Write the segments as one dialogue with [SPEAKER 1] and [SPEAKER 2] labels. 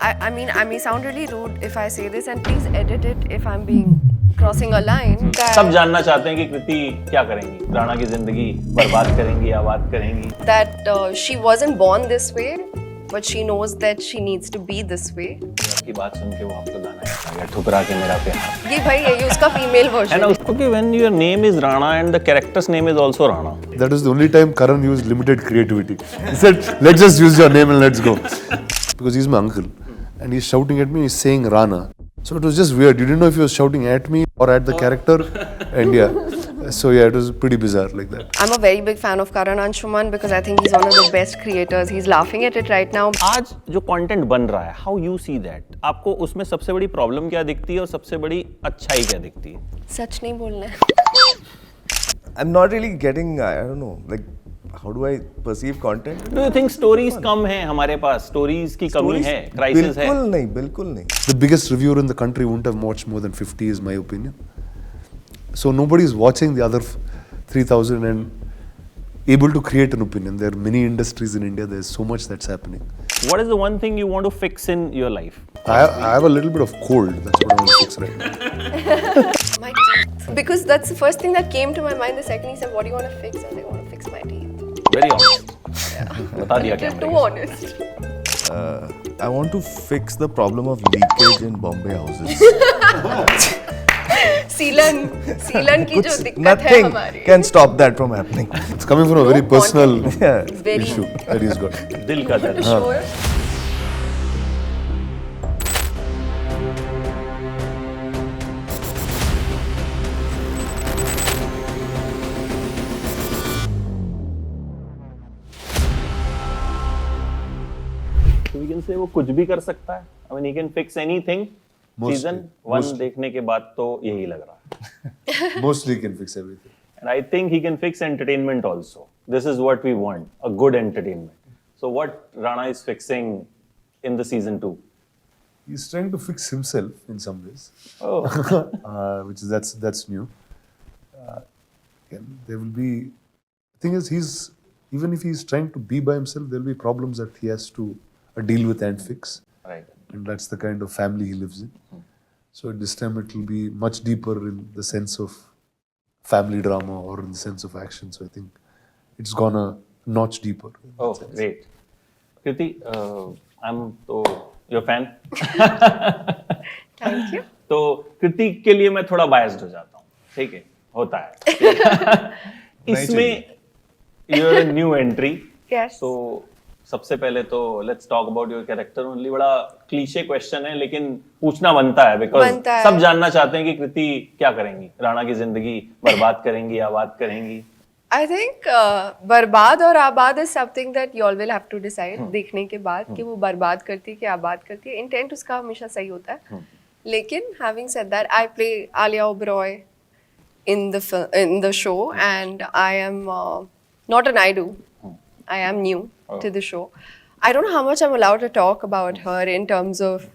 [SPEAKER 1] I mean, I may sound really rude if I say this, and please edit it if I'm being crossing a line.
[SPEAKER 2] सब जानना चाहते हैं कि कृति क्या करेंगी, राणा की जिंदगी बर्बाद करेंगी, आबाद करेंगी.
[SPEAKER 1] That she wasn't born this way, but she knows that she needs to be this way.
[SPEAKER 2] आपकी बात सुन के वो आपको गाना याद आ गया, ठुकरा के मेरा प्यार.
[SPEAKER 1] ये भाई यही उसका फीमेल
[SPEAKER 2] है
[SPEAKER 1] वर्जन
[SPEAKER 2] ना. Okay, when your name is Rana and the character's name is also Rana.
[SPEAKER 3] That was the only time Karan used limited creativity. He said, let's just use your name and let's go. Because he's my uncle and he's shouting at me, he's saying Rana. So it was just weird. You didn't know if he was shouting at me or at the character. And yeah, so yeah, it was pretty bizarre like that.
[SPEAKER 1] I'm a very big fan of Karan Anshuman because I think he's one of the best creators. He's laughing at it right now.
[SPEAKER 2] आज जो content बन रहा है, how you see that? आपको उसमें सबसे बड़ी problem क्या दिखती है और सबसे बड़ी अच्छाई क्या दिखती है?
[SPEAKER 1] सच नहीं बोलना है.
[SPEAKER 4] I'm not really getting, I don't know, like, how do I perceive content?
[SPEAKER 2] Do you think stories कम हैं हमारे पास? Stories की कमी है, crisis है.
[SPEAKER 4] बिल्कुल नहीं.
[SPEAKER 3] The biggest reviewer in the country won't have watched more than 50 is my opinion. So nobody is watching the other 3,000 and able to create an opinion. There are many industries in India. There's so much that's happening.
[SPEAKER 2] What is the one thing you want to fix in your life?
[SPEAKER 3] I have a little bit of cold. That's what I want to fix right now.
[SPEAKER 1] My teeth. Because that's the first thing that came to my mind. The second he said, what do you want to fix? I was like, I want to fix my teeth.
[SPEAKER 2] Very honest. बता दिया क्या
[SPEAKER 1] Too honest.
[SPEAKER 4] I want to fix the problem of leakage in Bombay houses.
[SPEAKER 1] सीलन की जो दिक्कत है
[SPEAKER 4] Nothing
[SPEAKER 1] हमारी.
[SPEAKER 4] can stop that from happening.
[SPEAKER 3] It's coming from a very personal
[SPEAKER 4] Yeah.
[SPEAKER 1] Very
[SPEAKER 3] issue that he's got.
[SPEAKER 2] दिल का दर्द.
[SPEAKER 1] sure.
[SPEAKER 2] So we can say वो कुछ भी कर सकता है. I mean, he can fix anything. Season 1 देखने के बाद तो यही लग रहा है.
[SPEAKER 3] Mostly he can fix everything.
[SPEAKER 2] And I think he can fix entertainment also. This is what we want, a good entertainment. So what Rana is fixing in the season 2?
[SPEAKER 3] He's trying to fix himself in some ways,
[SPEAKER 2] Oh,
[SPEAKER 3] which is that's new. And there will be. The thing is, even if he's trying to be by himself, there will be problems that he has to deal with and fix.
[SPEAKER 2] right.
[SPEAKER 3] And that's the kind of family he lives in. So this time it will be much deeper in the sense of family drama or in the sense of action. So I think it's gone a notch deeper. in that
[SPEAKER 2] Oh,
[SPEAKER 3] sense.
[SPEAKER 2] great. Kriti, I'm तो your fan.
[SPEAKER 1] Thank you.
[SPEAKER 2] तो कृति के लिए मैं थोड़ा biased हो जाता हूँ. ठीक है, होता है. इसमें you're a new entry.
[SPEAKER 1] Yes.
[SPEAKER 2] तो सबसे पहले तो let's talk about your character only. बड़ा क्लीशे क्वेश्चन है लेकिन पूछना बनता है बिकॉज
[SPEAKER 1] बनता है.
[SPEAKER 2] सब जानना चाहते हैं कि कृति क्या करेंगी, राणा की जिंदगी बर्बाद करेंगी, आबाद करेंगी.
[SPEAKER 1] I think बर्बाद और आबाद is something that you all will have to decide देखने के बाद कि वो बर्बाद करती है कि आबाद करती है. इंटेंट उसका हमेशा सही होता है. लेकिन having said that, I play Alia Oberoi in the show and I am not an I-do. I am new to the show. I don't know how much I'm allowed to talk about her in terms of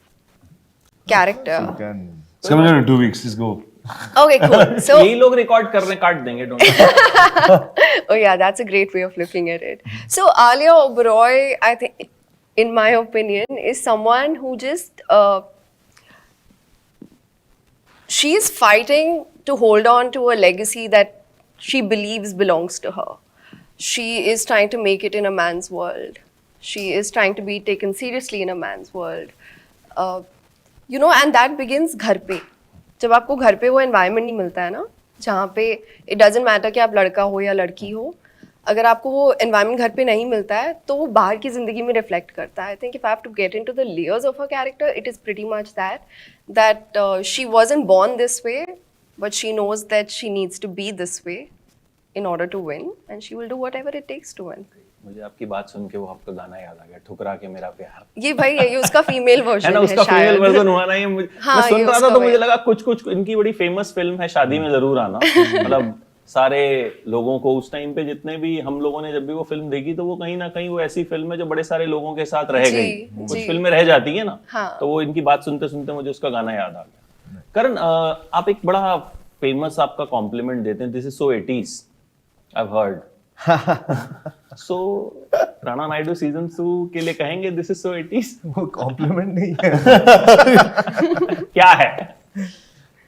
[SPEAKER 1] character.
[SPEAKER 3] It's coming out in 2 weeks. Just go.
[SPEAKER 1] Okay, cool. So,
[SPEAKER 2] यही लोग record कर रहे हैं, काट देंगे. Don't.
[SPEAKER 1] oh yeah, that's a great way of looking at it. So Alia Oberoi, I think, in my opinion, is someone who just she is fighting to hold on to a legacy that she believes belongs to her. She is trying to make it in a man's world. She is trying to be taken seriously in a man's world. You know, and that begins घर पे. जब आपको घर पे वो environment नहीं मिलता है ना, जहाँ पे it doesn't matter कि आप लड़का हो या लड़की हो, अगर आपको वो environment घर पे नहीं मिलता है, तो वो बाहर की ज़िंदगी में reflect करता है. I think if I have to get into the layers of her character, it is pretty much that she wasn't born this way, but she knows that she needs to be this way in order to win, and she will do whatever it takes to win.
[SPEAKER 2] मुझे आपकी बात सुन के वो आपका गाना याद आ गया, ठुकरा के मेरा प्यार.
[SPEAKER 1] ये भाई यही उसका फीमेल वर्जन
[SPEAKER 2] है ना,
[SPEAKER 1] है
[SPEAKER 2] उसका फीमेल
[SPEAKER 1] शायद.
[SPEAKER 2] वर्जन हुआ ना ये.
[SPEAKER 1] हाँ,
[SPEAKER 2] मैं सुन
[SPEAKER 1] ये
[SPEAKER 2] रहा था
[SPEAKER 1] उसका
[SPEAKER 2] तो मुझे
[SPEAKER 1] वही.
[SPEAKER 2] लगा कुछ इनकी बड़ी फेमस फिल्म है शादी में जरूर आना. मतलब सारे लोगों को उस टाइम पे जितने भी हम लोगों ने जब भी वो फिल्म देखी तो वो कहीं ना कहीं वो ऐसी फिल्म है जो बड़े सारे लोगों के साथ रह गई. कुछ
[SPEAKER 1] जी.
[SPEAKER 2] फिल्में रह जाती है ना.
[SPEAKER 1] हाँ.
[SPEAKER 2] तो वो इनकी बात सुनते सुनते मुझे उसका गाना याद आ गया. करण, आप एक बड़ा फेमस आपका कॉम्प्लीमेंट देते हैं. This is so 80s. I've heard. So Rana Naidu season 2 के लिए कहेंगे दिस इज सो 80s?
[SPEAKER 4] वो कॉम्प्लीमेंट नहीं है.
[SPEAKER 2] क्या है?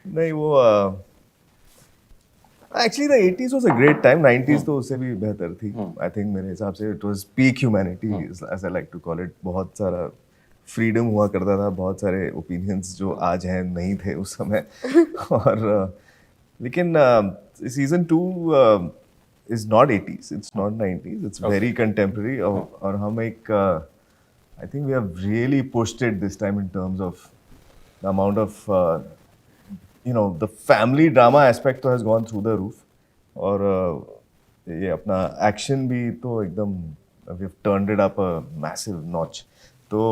[SPEAKER 4] नहीं वो actually the 80s was a great time. 90s तो उससे भी बेहतर थी. आई थिंक मेरे हिसाब से it was peak humanity as I like to call it. बहुत सारा फ्रीडम हुआ करता था. बहुत सारे ओपिनियंस जो आज हैं नहीं थे उस समय. और लेकिन season 2 is not 80s, it's not 90s, it's very contemporary. और हम एक I think we have really pushed it this time in terms of the amount of the family drama aspect तो has gone through the roof. और ये अपना action भी तो एकदम we have turned it up a massive notch. तो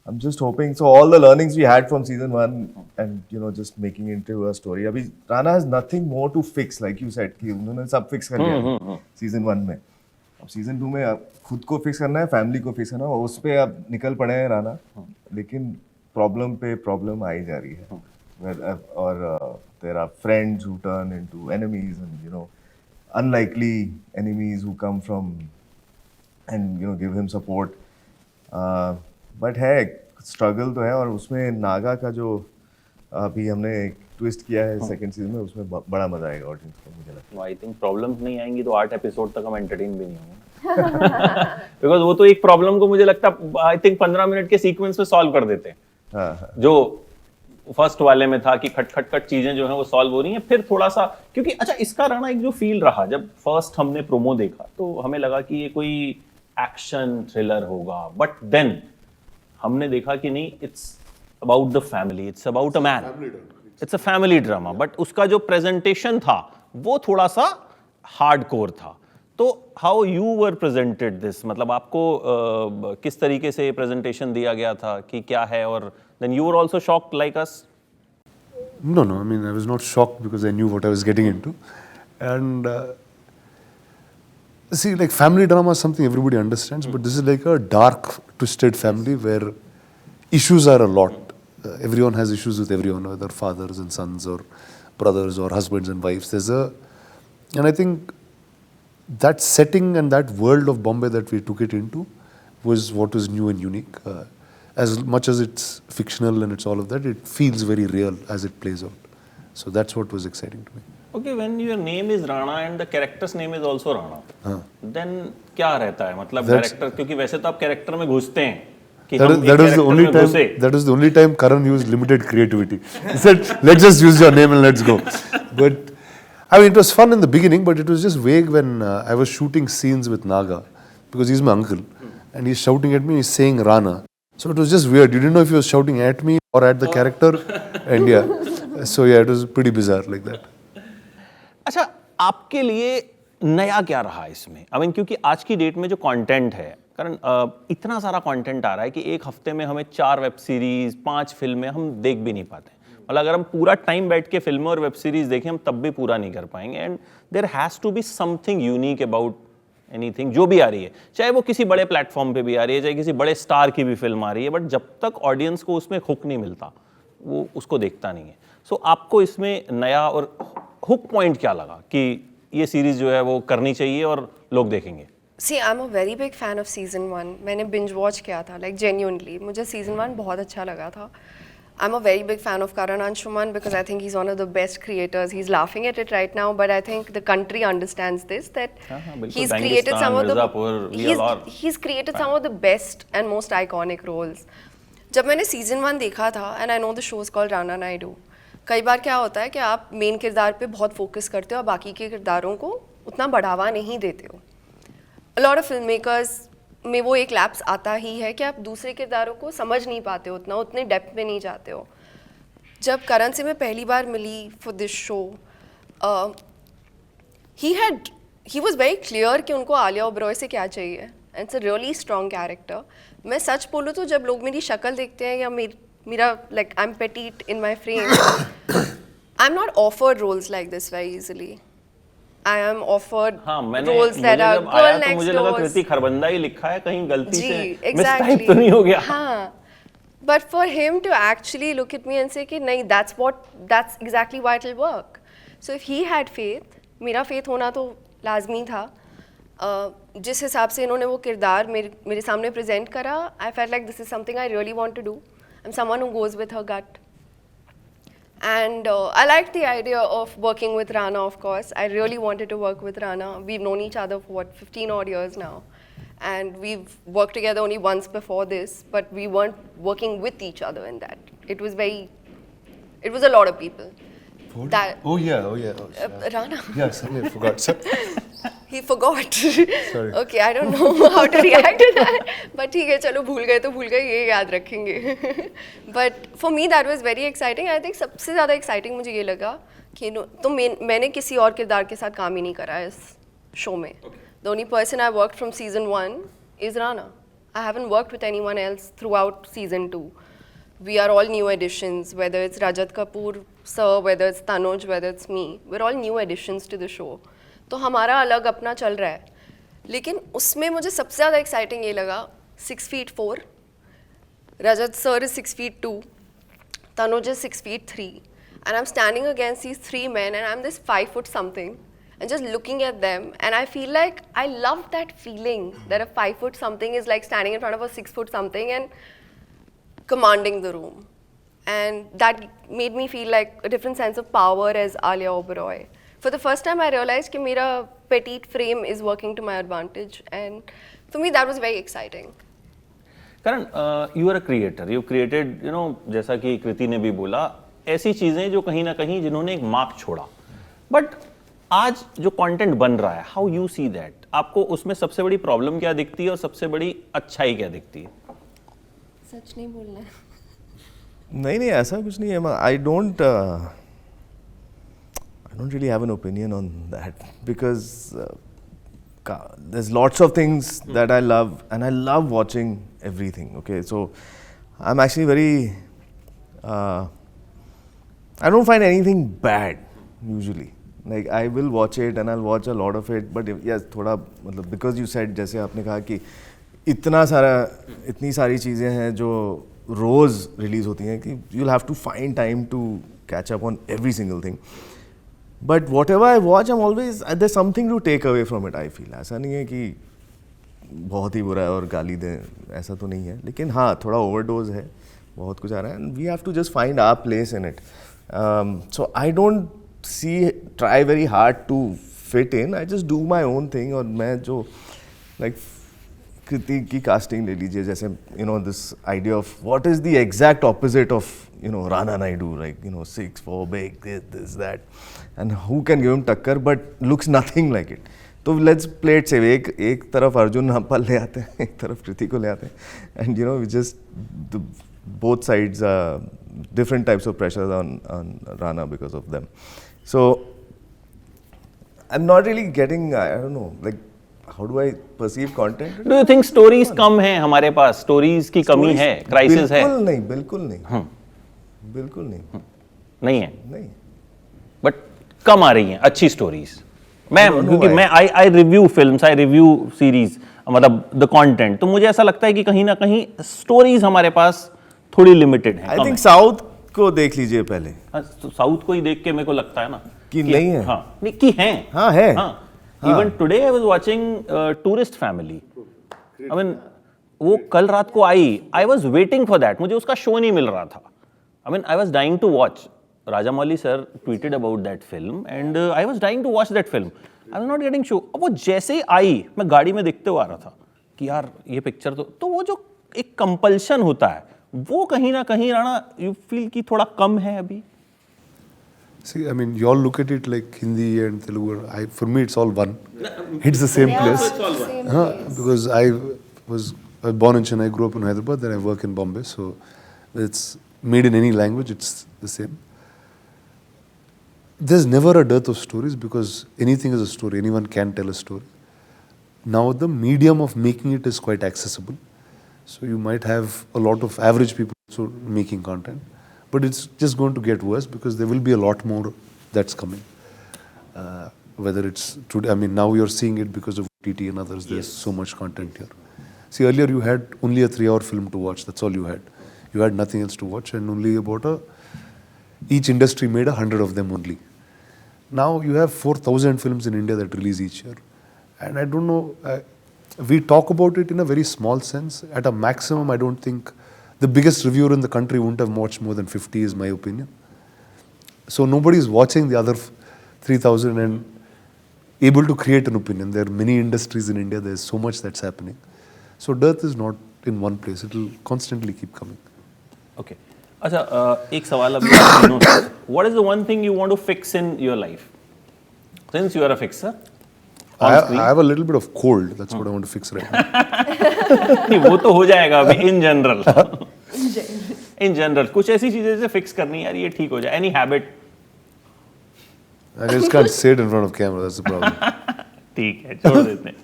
[SPEAKER 4] I'm just hoping, so all the learnings we had from season 1 and just making it into a story. अभी Rana has nothing more to fix, like you said कि उन्होंने सब fix कर लिया season 1 में. अब season 2 में अब खुद को fix करना है, family को fix करना है, उस पे अब निकल पड़े हैं Rana. लेकिन problem पे problem आई जा रही है. और there are friends who turn into enemies and unlikely enemies who come from and give him support. But है स्ट्रगल तो है. और उसमें नागा का जो अभी हमने एक ट्विस्ट किया है सेकंड सीजन में, उसमें बड़ा मजा आएगा ऑडियंस को. मुझे लगता है
[SPEAKER 2] आई थिंक प्रॉब्लम्स नहीं आएंगी तो 8 एपिसोड तक हम एंटरटेन भी नहीं होंगे. बिकॉज वो तो एक प्रॉब्लम को मुझे लगता है आई थिंक 15 मिनट के सीक्वेंस में सॉल्व कर देते हैं.
[SPEAKER 4] हाँ.
[SPEAKER 2] जो फर्स्ट वाले में था कि खट खट खट चीजें जो हैं वो सॉल्व हो रही हैं. फिर थोड़ा सा क्योंकि अच्छा इसका रहना एक जो फील रहा जब फर्स्ट हमने प्रोमो देखा तो हमें लगा कि ये कोई एक्शन थ्रिलर होगा. बट देन हमने देखा कि नहीं, it's about the family, it's about a man, it's a family drama. But उसका जो प्रेजेंटेशन था वो थोड़ा सा हार्डकोर था. तो how you were presented this, मतलब आपको किस तरीके से प्रेजेंटेशन दिया गया था कि क्या है? और then you were also shocked like us?
[SPEAKER 3] No, I mean, I was not shocked because I knew what I was getting into. And see, like family drama is something everybody understands, but this is like a dark, twisted family where issues are a lot. Everyone has issues with everyone, whether fathers and sons or brothers or husbands and wives. And I think that setting and that world of Bombay that we took it into was what was new and unique. As much as it's fictional and it's all of that, it feels very real as it plays out. So that's what was exciting to me.
[SPEAKER 2] Okay, when your name is Rana and the character's name is also Rana, then क्या रहता है? मतलब character, क्योंकि वैसे तो आप character में घुसते हैं कि हम एक कैरेक्टर में घुसे.
[SPEAKER 3] That was the only time Karan used limited creativity. He said, "Let's just use your name and let's go." But I mean, it was fun in the beginning, but it was just vague when I was shooting scenes with Naga because he's my uncle and he's shouting at me. He's saying Rana, so it was just weird. You didn't know if he was shouting at me or at the character, and yeah, so yeah, it was pretty bizarre like that.
[SPEAKER 2] अच्छा, आपके लिए नया क्या रहा इसमें? I mean क्योंकि आज की डेट में जो कंटेंट है, कारण इतना सारा कंटेंट आ रहा है कि एक हफ्ते में हमें 4 वेब सीरीज 5 फिल्में हम देख भी नहीं पाते. मतलब अगर हम पूरा टाइम बैठ के फिल्में और वेब सीरीज देखें हम तब भी पूरा नहीं कर पाएंगे. And there has to be something unique about anything जो भी आ रही है, चाहे वो किसी बड़े प्लेटफॉर्म पे भी आ रही है, चाहे किसी बड़े स्टार की भी फिल्म आ रही है. बट जब तक ऑडियंस को उसमें हुक नहीं मिलता वो उसको देखता नहीं है. सो आपको इसमें नया और हुक पॉइंट क्या लगा कि ये सीरीज जो है वो करनी चाहिए और लोग देखेंगे?
[SPEAKER 1] See, I'm a very big fan of season 1. मैंने binge watch किया था, like genuinely. मुझे season 1 बहुत अच्छा लगा था. I'm a very big fan of Karan Anshuman because I think he's one of the best creators. He's laughing at it right now, but I think the country understands this, that he's created some of the he's created some of the best and most iconic roles. जब मैंने season 1 देखा था, and I know the show is called Rana Naidu. कई बार क्या होता है कि आप मेन किरदार पे बहुत फोकस करते हो और बाकी के किरदारों को उतना बढ़ावा नहीं देते हो. A lot of filmmakers में वो एक लैप्स आता ही है कि आप दूसरे किरदारों को समझ नहीं पाते हो उतना, उतने डेप्थ में नहीं जाते हो. जब करण से मैं पहली बार मिली for this show, he was very clear कि उनको आलिया ओबरॉय से क्या चाहिए. And it's a really strong character. मैं सच बोलूँ तो जब लोग मेरी शक्ल देखते हैं या मेरा like I'm petite in my frame, I'm not offered roles like this very easily. I am offered roles that are girl next door.
[SPEAKER 2] मुझे लगा कृति खरबंदा ही लिखा है, कहीं गलती से मिसटाइप तो नहीं हो गया.
[SPEAKER 1] हाँ. But for him to actually look at me and say कि नहीं, that's exactly why it'll work. So if he had faith, मेरा faith होना तो लाजमी था. जिस हिसाब से इन्होंने वो किरदार मेरे सामने प्रेजेंट करा, I felt like this is something I really want to do. I am someone who goes with her gut. And I liked the idea of working with Rana, of course. I really wanted to work with Rana. We've known each other for 15 odd years now. And we've worked together only once before this, but we weren't working with each other in that. It was a lot of people.
[SPEAKER 3] Oh yeah.
[SPEAKER 1] Rana.
[SPEAKER 3] Yeah, sorry, I forgot.
[SPEAKER 1] He forgot.
[SPEAKER 3] Sorry.
[SPEAKER 1] Okay, I don't know how to react to that. But ठीक है, चलो भूल गए तो भूल गए, ये याद रखेंगे. But for me that was very exciting. I think सबसे ज़्यादा exciting मुझे ये लगा कि तो मैंने किसी और किरदार के साथ काम ही नहीं करा इस शो में. The only person I worked from season 1 is Rana. I haven't worked with anyone else throughout season 2. We are all new additions, whether it's Rajat Kapoor sir, whether it's Tanuj, whether it's me. We're all new additions to the show. तो हमारा अलग अपना चल रहा है. लेकिन उसमें मुझे सबसे ज़्यादा एक्साइटिंग ये लगा, 6 feet 4, Rajat sir is 6 feet 2, Tanuj is 6 feet 3, and I'm standing against these 3 men and I'm this 5 foot something and just looking at them, and I feel like I love that feeling that a 5 foot something is like standing in front of a 6 foot something and commanding the room. And that made me feel like a different sense of power as Alia Oberoi. For the first time I realized कि मेरा petite frame is working to my advantage, and for me that was very exciting.
[SPEAKER 2] Karan, you are a creator. You created, जैसा कि कृति ने भी बोला, ऐसी चीजें जो कहीं ना कहीं जिन्होंने एक मार्क छोड़ा. बट आज जो कंटेंट बन रहा है, हाउ यू सी दैट? आपको उसमें सबसे बड़ी प्रॉब्लम क्या दिखती है और सबसे बड़ी अच्छाई क्या दिखती है?
[SPEAKER 1] सच नहीं बोलना है.
[SPEAKER 4] नहीं ऐसा कुछ नहीं है. I don't really have an opinion on that because there's lots of things that I love, and I love watching everything. Okay, so I'm actually very I don't find anything bad usually. Like I will watch it and I'll watch a lot of it, but yes, थोड़ा मतलब because you said, जैसे आपने कहा कि इतनी सारी चीज़ें हैं जो रोज़ रिलीज़ होती हैं कि you'll have to find time to catch up on every single thing. But whatever I watch, I'm always, there's something to take away from it, I feel. ऐसा नहीं है कि बहुत ही बुरा है और गाली दें, ऐसा तो नहीं है. लेकिन हाँ, थोड़ा ओवरडोज है, बहुत कुछ आ रहा है, and we have to just find our place in it. So I don't try very hard to fit in. I just do my own thing. और मैं जो like कृति की कास्टिंग ले लीजिए, जैसे this idea of what is the exact opposite of Rana Naidu, like 6'4", big, this, that, and who can give him टक्कर but looks nothing like it. तो let's play it safe. एक तरफ अर्जुन रामपाल ले आते हैं, एक तरफ कृति को ले आते हैं, and we just both sides different types of pressures on Rana because of them. So I'm not really getting, I don't know, like how do I perceive content?
[SPEAKER 2] Do you think stories कम हैं हमारे पास? Stories की कमी है, crisis है?
[SPEAKER 4] बिल्कुल नहीं.
[SPEAKER 2] नहीं है.
[SPEAKER 4] नहीं.
[SPEAKER 2] बट कम आ रही हैं अच्छी स्टोरीज. क्योंकि मैं I review films, I review series, मतलब द कंटेंट, तो मुझे ऐसा लगता है कि कहीं ना कहीं स्टोरीज हमारे पास थोड़ी लिमिटेड है.
[SPEAKER 4] आई थिंक साउथ को देख लीजिए पहले.
[SPEAKER 2] साउथ को ही देख के मेरे को लगता है ना
[SPEAKER 4] कि नहीं है.
[SPEAKER 2] हाँ, नहीं कि हैं.
[SPEAKER 4] हाँ है.
[SPEAKER 2] Even today I was watching tourist family. I mean वो कल रात को I was waiting for that. मुझे उसका शो नहीं मिल रहा था. I mean, I was dying to watch. Rajamouli sir tweeted about that film, and I was dying to watch that film. I was not getting show. अब वो जैसे ही आई, मैं गाड़ी में देखते हुए आ रहा था कि यार ये पिक्चर तो वो जो एक कंपल्शन होता है, वो कहीं ना कहीं राणा you feel कि थोड़ा कम है अभी.
[SPEAKER 3] See, I mean, you all look at it like Hindi and Telugu. For me, it's all one. It's the same place. Because I was born in Chennai, grew up in Hyderabad, then I work in Bombay, so it's made in any language, it's the same. There's never a dearth of stories because anything is a story. Anyone can tell a story. Now the medium of making it is quite accessible. So you might have a lot of average people also making content. But it's just going to get worse because there will be a lot more that's coming. Whether it's today, I mean, now you're seeing it because of OTT and others. There's so much content here. See, earlier you had only a 3-hour film to watch. That's all you had. You had nothing else to watch, and only each industry made 100 of them only. Now you have 4,000 films in India that release each year. And I don't know, we talk about it in a very small sense. At a maximum, I don't think the biggest reviewer in the country wouldn't have watched more than 50, is my opinion. So nobody is watching the other 3,000 and able to create an opinion. There are many industries in India, there's so much that's happening. So dearth is not in one place, it will constantly keep coming.
[SPEAKER 2] Okay. अच्छा एक सवाल अभी आप तीनों से. What is the one thing you want to fix in your life? Since you are a fixer.
[SPEAKER 3] I have a little bit of cold, that's what I want to fix right now.
[SPEAKER 2] नहीं वो तो हो जाएगा अभी in general. In general कुछ ऐसी चीजें जैसे fix करनी यार ये ठीक हो जाए. Any habit?
[SPEAKER 3] I just can't say it in front of camera, that's the problem.
[SPEAKER 2] ठीक है छोड़ देते हैं.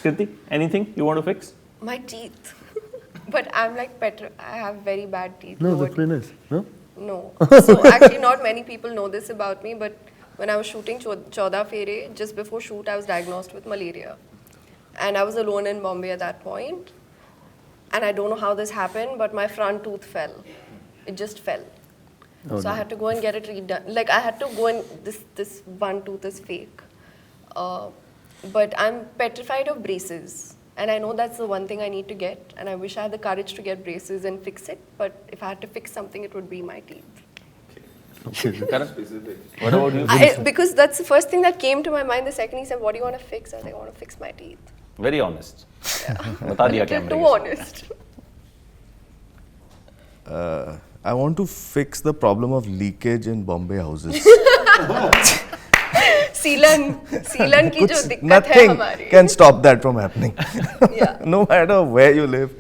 [SPEAKER 2] Kriti, anything you want to fix?
[SPEAKER 1] My teeth. But I'm like I have very bad teeth.
[SPEAKER 3] No,
[SPEAKER 1] Nobody-
[SPEAKER 3] that's very nice. No?
[SPEAKER 1] No. So actually, not many people know this about me, but when I was shooting Chauda Fere, just before shoot, I was diagnosed with malaria. And I was alone in Bombay at that point. And I don't know how this happened, but my front tooth fell. It just fell.
[SPEAKER 3] Oh,
[SPEAKER 1] So I had to go and get it redone. Like I had to go and this one tooth is fake. But I'm petrified of braces. And I know that's the one thing I need to get. And I wish I had the courage to get braces and fix it. But if I had to fix something, it would be my teeth.
[SPEAKER 2] Karan? What about you?
[SPEAKER 1] Because that's the first thing that came to my mind. The second he said, "What do you want to fix?" I was like, "I want to fix my teeth."
[SPEAKER 2] Very honest. बता दिया
[SPEAKER 1] You're
[SPEAKER 2] कैमरे
[SPEAKER 1] too
[SPEAKER 2] के
[SPEAKER 1] honest.
[SPEAKER 4] I want to fix the problem of leakage in Bombay houses.
[SPEAKER 1] सीलन की जो दिक्कत है
[SPEAKER 4] Nothing
[SPEAKER 1] हमारी.
[SPEAKER 4] can stop that from happening.
[SPEAKER 1] Yeah.
[SPEAKER 4] No matter where you live,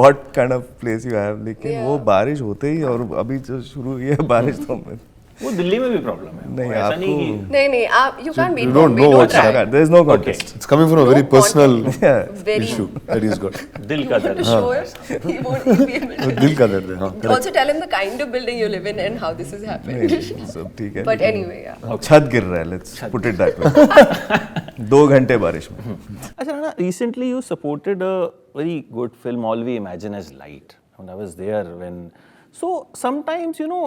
[SPEAKER 4] what kind of place you have. लेकिन
[SPEAKER 1] Yeah.
[SPEAKER 4] वो बारिश होते ही और अभी जो शुरू हुई है बारिश तो
[SPEAKER 2] वो दिल्ली में भी प्रॉब्लम है.
[SPEAKER 4] नहीं,
[SPEAKER 2] वो ऐसा नहीं
[SPEAKER 4] आपको-
[SPEAKER 2] कि
[SPEAKER 1] नहीं आप you can't beat
[SPEAKER 3] you don't
[SPEAKER 1] Bombay.
[SPEAKER 3] know
[SPEAKER 1] Don't
[SPEAKER 3] what's
[SPEAKER 1] try.
[SPEAKER 4] there is no contest.
[SPEAKER 3] It's coming from a
[SPEAKER 1] No
[SPEAKER 3] very personal
[SPEAKER 1] content. Very.
[SPEAKER 3] issue that he's got.
[SPEAKER 2] दिल
[SPEAKER 1] You
[SPEAKER 2] का
[SPEAKER 1] want to
[SPEAKER 2] दर्द.
[SPEAKER 1] show it? He won't be able to.
[SPEAKER 3] दिल का दर्द है, हाँ, correct.
[SPEAKER 1] Also tell him the kind of building you live in and how this has happened.
[SPEAKER 4] नहीं, सब ठीक है.
[SPEAKER 1] But
[SPEAKER 4] लेकिन
[SPEAKER 1] anyway, yeah.
[SPEAKER 4] छत गिर रहा है. Let's put it that way. 2 घंटे बारिश में.
[SPEAKER 2] अच्छा Rana, recently you supported a very good film, All We Imagine as Light. And I was there when. So sometimes you know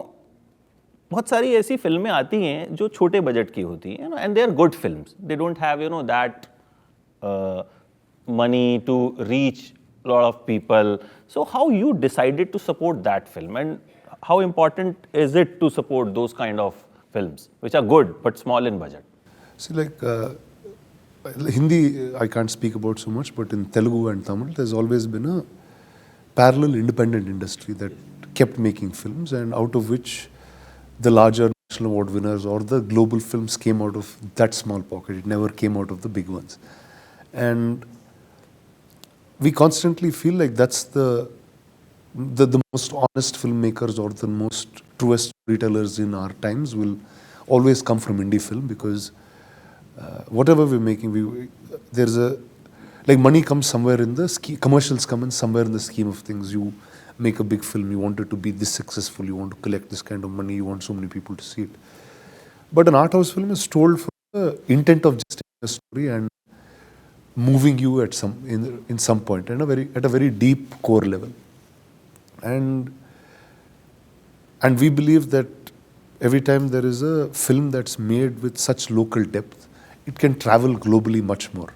[SPEAKER 2] बहुत सारी ऐसी फिल्में आती हैं जो छोटे बजट की होती हैं, and they are good films. They don't have that money to reach a lot of people. So how you decided to support that film, and how important is it to support those kind of films which are good but small in budget?
[SPEAKER 3] See, like Hindi, I can't speak about so much, but in Telugu and Tamil, there's always been a parallel independent industry that kept making films, and out of which the larger national award winners or the global films came out of that small pocket. It never came out of the big ones. And we constantly feel like that's the most honest filmmakers or the most truest storytellers in our times will always come from indie film, because whatever we're making, there's a, like, money comes somewhere in the commercials come in somewhere in the scheme of things. You make a big film, you want it to be this successful, you want to collect this kind of money, you want so many people to see it. But an art house film is told for the intent of just telling a story and moving you at in some point, and at a very deep core level. And we believe that every time there is a film that's made with such local depth, it can travel globally much more.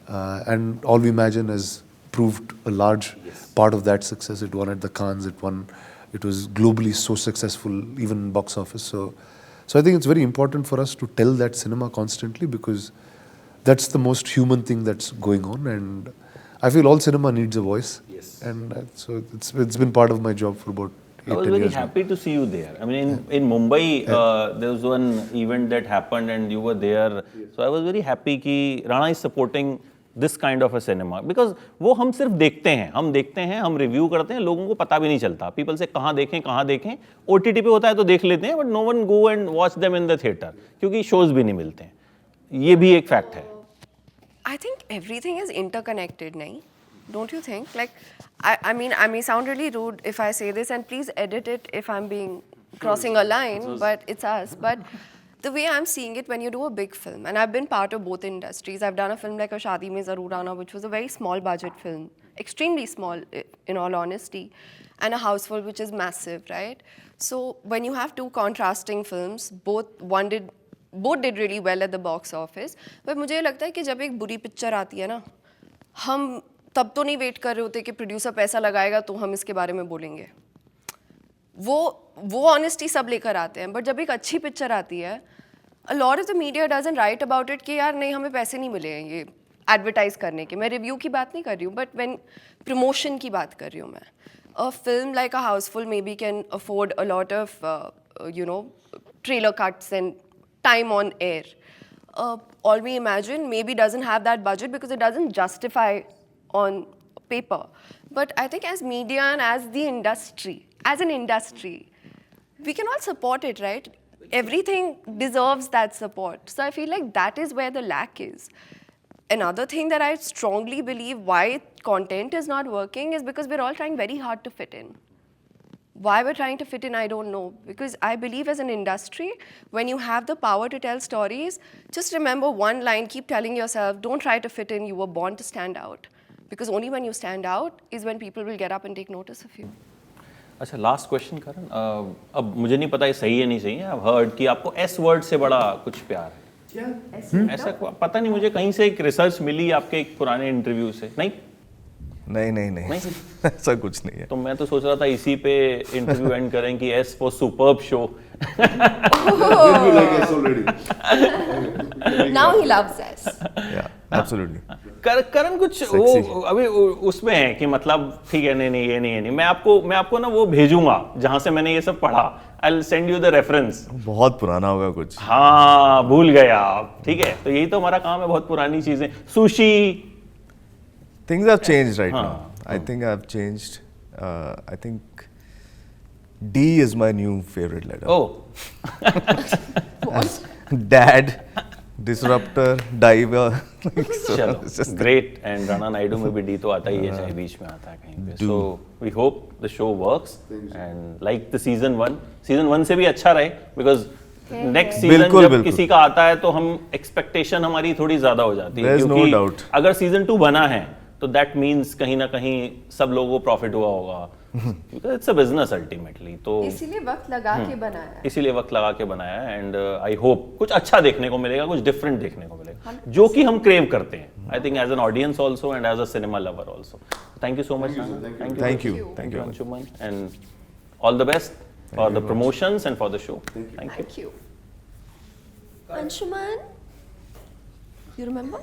[SPEAKER 3] And All We Imagine has proved a large part of that success. It won at the Cannes, it was globally so successful, even in box office. So I think it's very important for us to tell that cinema constantly, because that's the most human thing that's going on, and I feel all cinema needs a voice.
[SPEAKER 2] Yes.
[SPEAKER 3] And so it's been part of my job for about 8-10
[SPEAKER 2] I was
[SPEAKER 3] years
[SPEAKER 2] very
[SPEAKER 3] now.
[SPEAKER 2] happy to see you there. I mean, in Mumbai, there was one event that happened and you were there. So I was very happy कि Rana is supporting this kind of a cinema, because वो हम सिर्फ देखते हैं, हम review करते हैं, लोगों को पता भी नहीं चलता. People से कहाँ देखें, OTT पे होता है तो देख लेते हैं, but no one go and watch them in the theater, क्योंकि shows भी नहीं मिलते हैं. ये भी एक fact है.
[SPEAKER 1] I think everything is interconnected, nahi? Don't you think? Like, I mean, I may sound really rude if I say this, and please edit it if I'm crossing a line, but it's us. But the way I'm seeing it, when you do a big film, and I've been part of both industries, I've done a film like A Shaadi Mein Zaroor Aana, which was a very small budget film, extremely small, in all honesty, and a Houseful, which is massive, right? So when you have two contrasting films, one did both did really well at the box office. But मुझे लगता है कि जब एक बुरी picture आती है ना, हम तब तो नहीं वेट कर रहे होते कि प्रोड्यूसर पैसा लगाएगा तो हम इसके बारे में बोलेंगे. वो ऑनेस्टी सब लेकर आते हैं. बट जब एक अच्छी पिक्चर आती है, a lot of the media doesn't write about it कि यार नहीं हमें पैसे नहीं मिले हैं ये एडवर्टाइज करने के. मैं रिव्यू की बात नहीं कर रही हूँ, बट व्हेन प्रमोशन की बात कर रही हूँ मैं. A film like A Houseful maybe can afford a lot of trailer cuts and time on air. All We Imagine maybe doesn't have that budget because it doesn't justify on paper. But I think as media and as the industry, as an industry, we can all support it, right? Everything deserves that support. So I feel like that is where the lack is. Another thing that I strongly believe why content is not working is because we're all trying very hard to fit in. Why we're trying to fit in, I don't know. Because I believe as an industry, when you have the power to tell stories, just remember one line, keep telling yourself, don't try to fit in, you were born to stand out. Because only when you stand out is when people will get up and take notice of you.
[SPEAKER 2] अच्छा, last question करण. अब मुझे नहीं पता ये सही है नहीं सही है. I've heard कि आपको एस वर्ड से बड़ा कुछ प्यार है. क्या? ऐसा पता नहीं, मुझे कहीं से एक रिसर्च मिली आपके एक पुराने इंटरव्यू से.
[SPEAKER 4] नहीं ऐसा कुछ नहीं है.
[SPEAKER 2] तो मैं तो सोच रहा था इसी पे इंटरव्यू एंड करें कि S for superb show.
[SPEAKER 1] Now he loves us.
[SPEAKER 4] Yeah, absolutely.
[SPEAKER 2] करण कुछ वो अभी उसमें है कि मतलब ठीक है, नहीं ये नहीं. मैं आपको ना वो भेजूंगा जहां से मैंने ये सब पढ़ा. I'll send you the reference.
[SPEAKER 4] बहुत पुराना होगा कुछ.
[SPEAKER 2] हाँ, भूल गए आप. ठीक है, तो यही तो हमारा काम है, बहुत पुरानी चीजें. Sushi.
[SPEAKER 4] Things have changed right now. I think I've changed. I think D is my new favorite letter.
[SPEAKER 2] Oh.
[SPEAKER 4] Dad, disruptor, diver.
[SPEAKER 2] चलो, great. And Rana Naidu में भी D तो आता ही है, चाहे बीच में आता है कहीं पे. So we hope the show works and like the season 1. Season 1 से भी अच्छा रहे because next season जब किसी का आता है तो हम expectation हमारी थोड़ी ज़्यादा हो जाती है.
[SPEAKER 4] There's no doubt.
[SPEAKER 2] अगर season 2 बना है तो that means कहीं ना कहीं सब लोगों को profit हुआ होगा. Because it's a business ultimately. तो
[SPEAKER 1] इसीलिए वक्त लगा के बनाया.
[SPEAKER 2] इसीलिए वक्त लगा के बनाया है. एंड आई होप कुछ अच्छा देखने को मिलेगा, कुछ डिफरेंट देखने को मिलेगा, जो कि हम क्रेव करते हैं. I think as an audience also and as a cinema lover also. Thank you so much.
[SPEAKER 4] Thank you.
[SPEAKER 2] Anshuman, and all the best for the promotions and for the show.
[SPEAKER 1] Thank you. Anshuman, you remember?